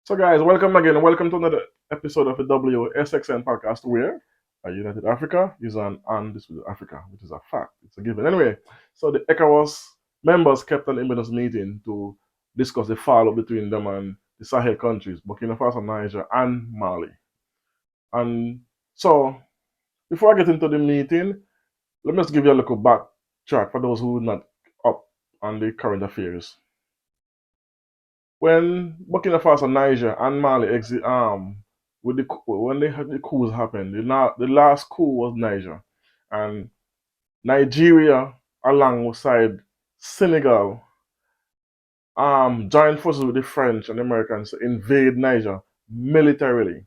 So, guys, welcome again. Welcome to another episode of the WSXN podcast where United Africa is an undisputed Africa, which is a fact. It's a given. Anyway, so the ECOWAS members kept an imminent meeting to discuss the fallout between them and the Sahel countries, Burkina Faso, Niger, and Mali. And so, before I get into the meeting, let me just give you a little backtrack for those who are not up on the current affairs. When Burkina Faso, Niger, and Mali when the coups happened, the last coup was Niger, and Nigeria, alongside Senegal, joined forces with the French and the Americans to invade Niger militarily,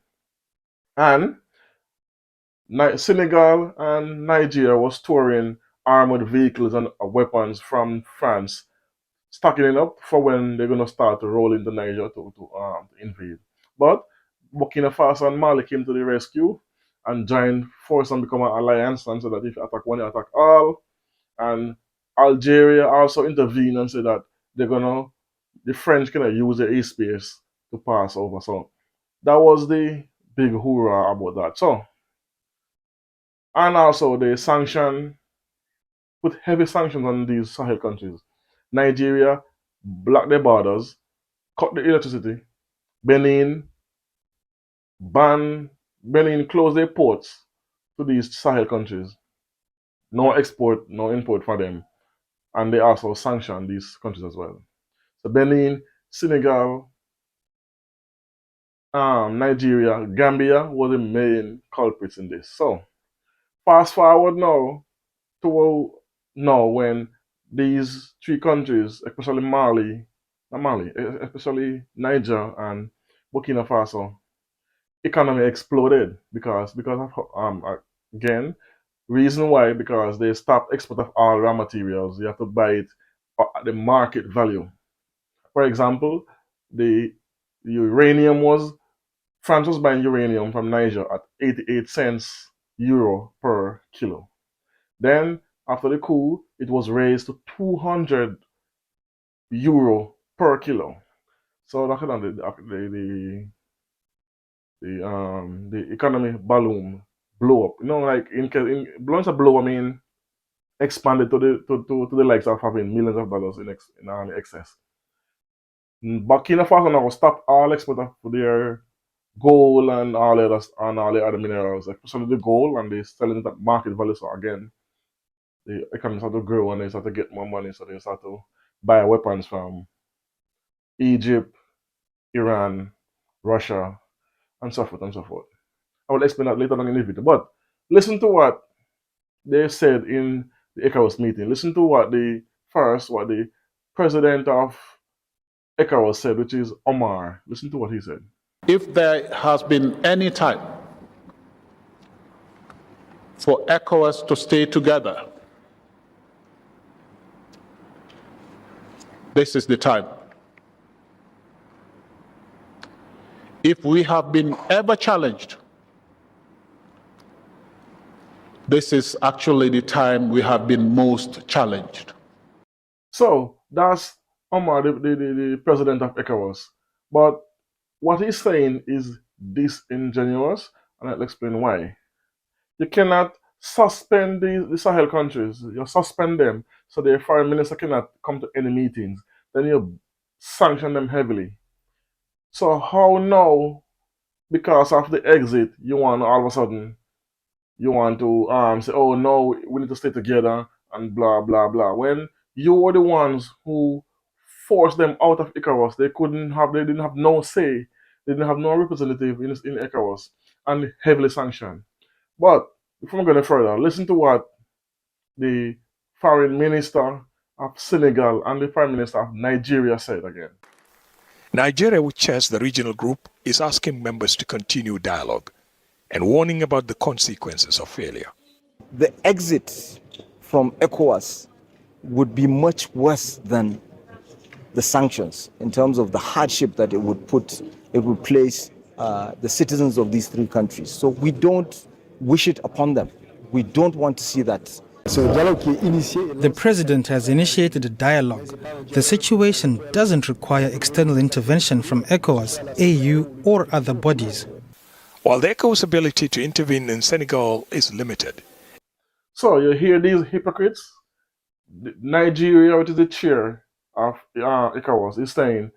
and Senegal and Nigeria was storing armored vehicles and weapons from France, stocking it up for when they're gonna start to roll into Niger to invade. But Burkina Faso and Mali came to the rescue and joined force and become an alliance and said that if you attack one, you attack all. And Algeria also intervened and said that the French gonna use the airspace to pass over. So that was the big hoorah about that. So, and also they put heavy sanctions on these Sahel countries. Nigeria blocked their borders, cut the electricity. Benin closed their ports to these Sahel countries. No export, no import for them. And they also sanctioned these countries as well. So Benin, Senegal, Nigeria, Gambia were the main culprits in this. So fast forward now to now when these three countries, especially especially Niger and Burkina Faso, economy exploded because of again, reason why, because they stopped export of all raw materials. You have to buy it at the market value. For example, the uranium was France was buying uranium from Niger at 88 cents euro per kilo. Then after the coup, it was raised to 200 euro per kilo. So that's the economy balloon blow up. You know, like in once a blow, I mean expanded to the likes of having millions of dollars in excess. Burkina Faso now stopped all export of their gold and all the other minerals, especially the gold, and they selling it at market value. So again, the economy start to grow and they start to get more money, so they start to buy weapons from Egypt, Iran, Russia, and so forth and so forth. I will explain that later on in the video. But listen to what they said in the ECOWAS meeting. Listen to what the president of ECOWAS said, which is Omar. Listen to what he said. If there has been any time for ECOWAS to stay together, this is the time. If we have been ever challenged, this is actually the time we have been most challenged. So that's Omar, the president of ECOWAS. But what he's saying is disingenuous, and I'll explain why. You cannot suspend the Sahel countries. You suspend them so their foreign minister cannot come to any meetings. Then you sanction them heavily. So how now, because of the exit, you want all of a sudden to say, oh no, we need to stay together and blah blah blah. When you were the ones who forced them out of ECOWAS, they didn't have no say, they didn't have no representative in ECOWAS, and heavily sanctioned. But before we go any further, listen to what the foreign minister of Senegal and the prime minister of Nigeria said again. Nigeria, which chairs the regional group, is asking members to continue dialogue and warning about the consequences of failure. The exit from ECOWAS would be much worse than the sanctions in terms of the hardship that it would place the citizens of these three countries. So we don't wish it upon them. We don't want to see that. The president has initiated a dialogue. The situation doesn't require external intervention from ECOWAS, AU, or other bodies. While the ECOWAS' ability to intervene in Senegal is limited. So you hear these hypocrites? Nigeria, which is the chair of ECOWAS, is telling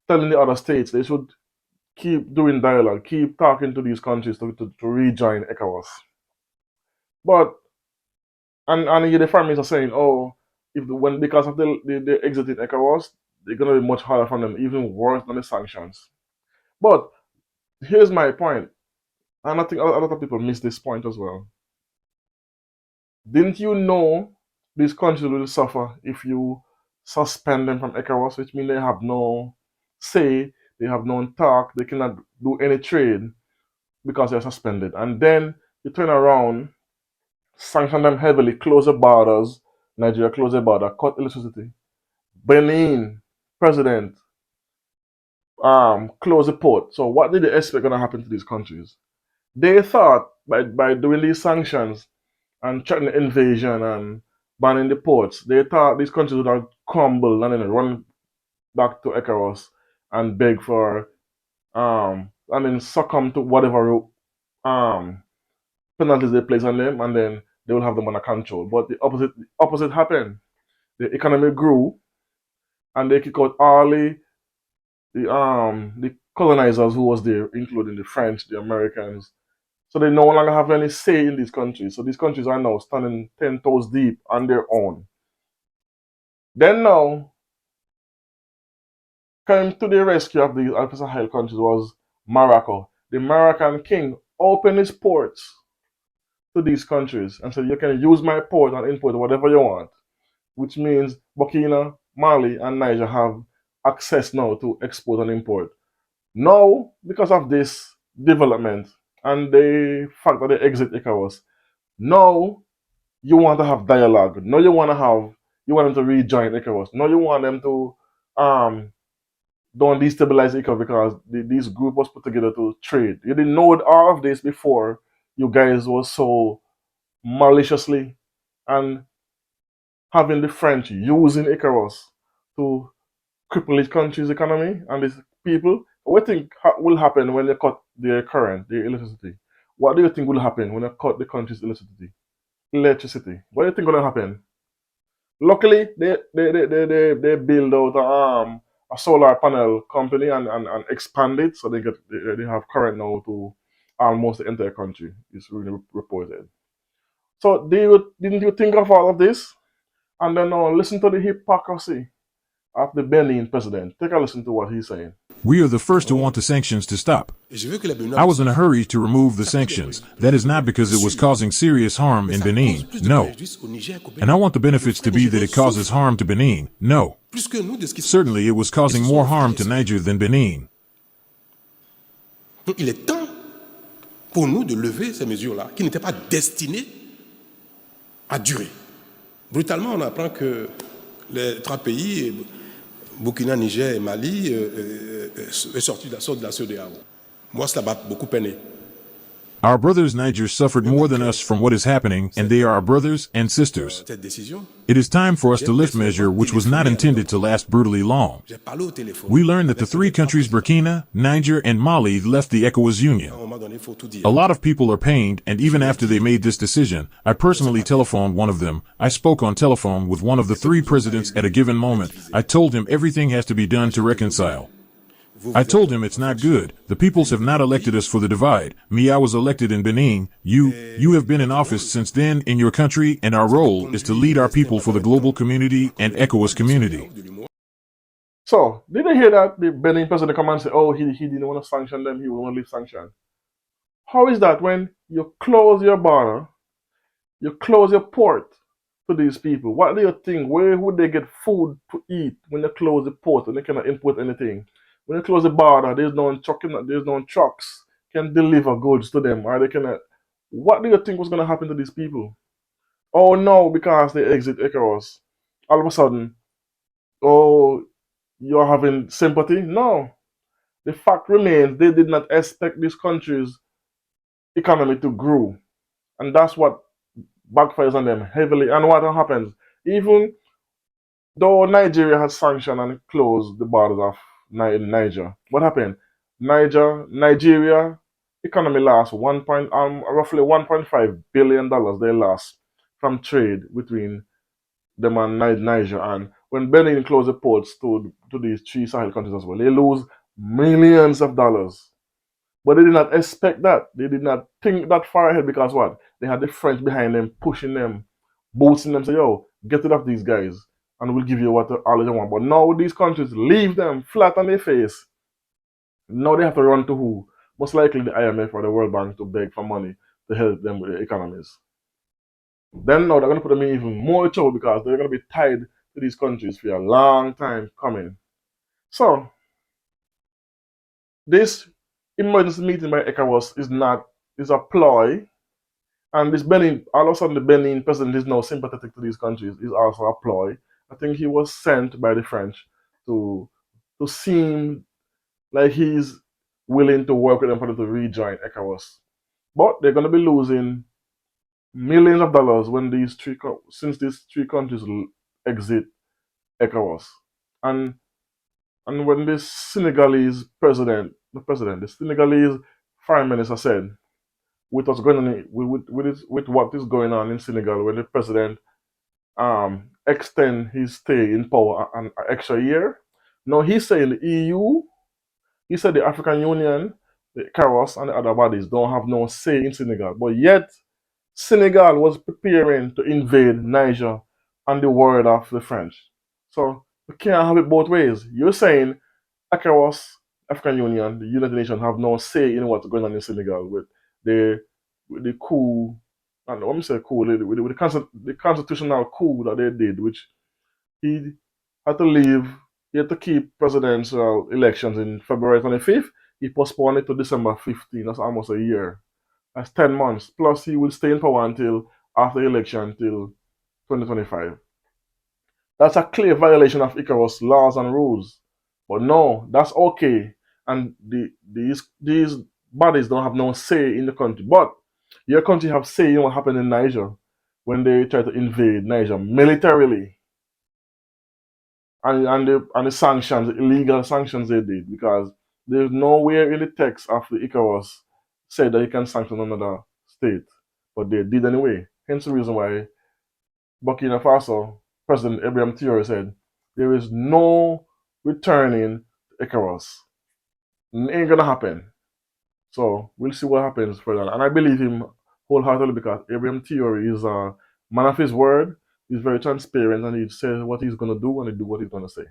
the other states they should keep doing dialogue, keep talking to these countries to rejoin ECOWAS. But and the Prime Minister saying, oh, because of the exit in ECOWAS, they're gonna be much harder for them, even worse than the sanctions. But here's my point, and I think a lot of people miss this point as well. Didn't you know these countries will suffer if you suspend them from ECOWAS, which means they have no say, they have no talk, they cannot do any trade because they're suspended. And then you turn around, sanction them heavily, close the borders, Nigeria close the border, cut electricity. Benin, president, close the port. So what did they expect going to happen to these countries? They thought by doing these sanctions and threatening invasion and banning the ports, they thought these countries would have crumbled and then run back to ECOWAS and beg for and then succumb to whatever penalties they place on them, and then they will have them under control. But the opposite happened. The economy grew, and they kicked out all the colonizers who was there, including the French, the Americans. So they no longer have any say in these countries. So these countries are now standing 10 toes deep on their own. Then now, coming to the rescue of the Sahel countries was Morocco. The Moroccan king opened his ports to these countries and said, you can use my port and import whatever you want, which means Burkina, Mali, and Niger have access now to export and import. Now, because of this development and the fact that they exit ECOWAS, now you want to have dialogue. Now you want them to rejoin ECOWAS. Now you want them to don't destabilize ECOWAS because this group was put together to trade. You didn't know all of this before you guys were so maliciously and having the French using ECOWAS to cripple this country's economy and these people. What do you think will happen when they cut their current, their electricity? What do you think will happen when they cut the country's electricity? What do you think will happen? Luckily, they build out a solar panel company and expand it so they have current now to almost the entire country. It's really reported. So didn't you think of all of this? And then now listen to the hypocrisy of the Benin president. Take a listen to what he's saying. We are the first to want the sanctions to stop. I was in a hurry to remove the sanctions. That is not because it was causing serious harm in Benin. No. And I want the benefits to be that it causes harm to Benin. No. Certainly it was causing more harm to Niger than Benin. Il est temps pour nous de lever ces mesures-là qui n'étaient pas destinées à durer. Brutalement, on apprend que les trois pays, Burkina, Niger et Mali, sortent de la CEDEAO. Moi, cela m'a beaucoup peiné. Our brothers Niger suffered more than us from what is happening, and they are our brothers and sisters. It is time for us to lift measure which was not intended to last brutally long. We learned that the three countries Burkina, Niger, and Mali left the ECOWAS Union. A lot of people are pained, and even after they made this decision, I personally telephoned one of them. I spoke on telephone with one of the three presidents at a given moment. I told him everything has to be done to reconcile. I told him it's not good. The peoples have not elected us for the divide. Me, I was elected in Benin. You have been in office since then in your country, and our role is to lead our people for the global community and ECOWAS community. So, did you hear that? The Benin president come and say, oh, he didn't want to sanction them, he would want to leave sanction. How is that when you close your border, you close your port to these people? What do you think? Where would they get food to eat when you close the port and they cannot import anything? When you close the border, there's no trucks can deliver goods to them, or they cannot. What do you think was going to happen to these people? Oh no, because they exit ECOWAS, all of a sudden, oh, you're having sympathy? No. The fact remains they did not expect this country's economy to grow, and that's what backfires on them heavily. And what happens? Even though Nigeria has sanctioned and closed the borders of Niger, what happened? Nigeria economy lost roughly $1.5 billion they lost from trade between them and Niger. And when Benin closed the ports to these three Sahel countries as well, they lose millions of dollars. But they did not expect that. They did not think that far ahead because what? They had the French behind them, pushing them, boosting them, say, yo, get rid of these guys and we'll give you what all they want. But now these countries leave them flat on their face. Now they have to run to who? Most likely the IMF or the World Bank to beg for money to help them with their economies. Then now they're going to put them in even more trouble because they're going to be tied to these countries for a long time coming. So this emergency meeting by ECOWAS is a ploy, and this Benin, all of a sudden the Benin president is now sympathetic to these countries is also a ploy. I think he was sent by the French to seem like he's willing to work with them for them to rejoin ECOWAS. But they're going to be losing millions of dollars when since these three countries exit ECOWAS. And when the Senegalese the Senegalese foreign minister said, with what's going on with what is going on in Senegal, when the president extend his stay in power an extra year. Now he's saying the EU, he said the African Union, the ECOWAS, and the other bodies don't have no say in Senegal. But yet Senegal was preparing to invade Niger on the word of the French. So we can't have it both ways. You're saying ECOWAS, African Union, the United Nations have no say in what's going on in Senegal with the coup, I don't know, let me say coup, with the constitutional coup that they did, which he had to leave, he had to keep presidential elections in February 25th. He postponed it to December 15th. That's almost a year. That's 10 months. Plus, he will stay in power until after the election, until 2025. That's a clear violation of ECOWAS laws and rules. But no, that's okay. And these bodies don't have no say in the country. But your country have say in what happened in Niger when they tried to invade Niger militarily. And the sanctions, the illegal sanctions they did, because there's nowhere in the text of the ECOWAS said that you can sanction another state. But they did anyway. Hence the reason why Burkina Faso, President Ibrahim Traoré said, there is no returning to ECOWAS. It ain't gonna happen. So we'll see what happens further. And I believe him wholeheartedly because Ibrahim Traoré is a man of his word. He's very transparent and he says what he's gonna do and he do what he's gonna say.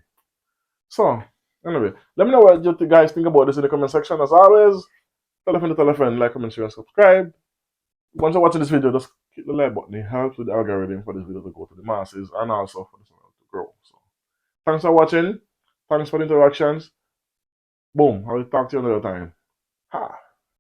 So anyway, let me know what you guys think about this in the comment section. As always, tell a friend, like, comment, share, and subscribe. Once you're watching this video, just click the like button. It helps with the algorithm for this video to go to the masses and also for this channel to grow. So thanks for watching. Thanks for the interactions. Boom. I'll talk to you another time. Ha!